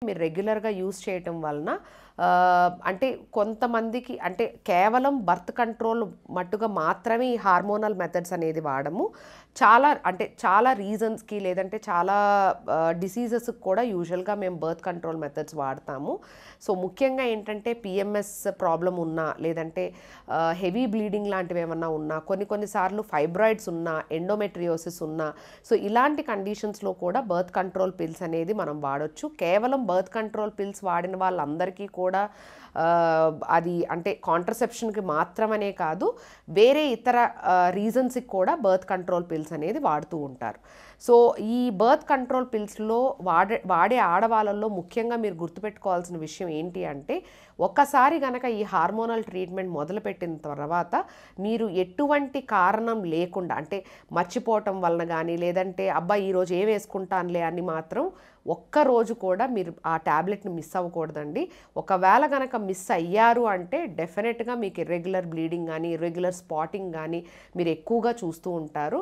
మీరు రెగ్యులర్‌గా యూజ్ చేయటం వలన అంటే కొంతమందికి అంటే కేవలం బర్త్ కంట్రోల్ మట్టుగా మాత్రమే ఈ హార్మోనల్ మెథడ్స్ అనేది వాడము. చాలా రీజన్స్‌కి లేదంటే చాలా డిసీజెస్‌కి కూడా యూజువల్‌గా మేము బర్త్ కంట్రోల్ మెథడ్స్ వాడతాము. సో, ముఖ్యంగా ఏంటంటే పీఎంఎస్ ప్రాబ్లమ్ ఉన్నా, లేదంటే హెవీ బ్లీడింగ్ లాంటివి ఏమన్నా ఉన్నా, కొన్ని సార్లు ఫైబ్రాయిడ్స్ ఉన్నా, ఎండోమెట్రియోసిస్ ఉన్నా, సో ఇలాంటి కండిషన్స్‌లో కూడా బర్త్ కంట్రోల్ పిల్స్ అనేది మనం వాడొచ్చు. కేవలం బర్త్ కంట్రోల్ పిల్స్ వాడిన వాళ్ళందరికీ కూడా అది అంటే కాంట్రసెప్షన్‌కి మాత్రమనే కాదు, వేరే ఇతర రీజన్స్‌కి కూడా బర్త్ కంట్రోల్ పిల్స్ అనేది వాడుతూ ఉంటారు. సో, ఈ బర్త్ కంట్రోల్ పిల్స్‌లో వాడే ఆడవాళ్ళలో ముఖ్యంగా మీరు గుర్తుపెట్టుకోవాల్సిన విషయం ఏంటి అంటే, ఒక్కసారి గనక ఈ హార్మోనల్ ట్రీట్మెంట్ మొదలుపెట్టిన తర్వాత మీరు ఎటువంటి కారణం లేకుండా అంటే మర్చిపోవటం వలన గానీ, లేదంటే అబ్బా ఈరోజు ఏం వేసుకుంటానులే అని మాత్రం ఒక్కరోజు కూడా మీరు ఆ టాబ్లెట్‌ని మిస్ అవ్వకూడదండి. ఒకవేళ గనక మిస్ అయ్యారు అంటే డెఫినెట్‌గా మీకు ఇర్రెగ్యులర్ బ్లీడింగ్ గానీ, ఇర్రెగ్యులర్ స్పాటింగ్ గానీ మీరు ఎక్కువగా చూస్తూ ఉంటారు.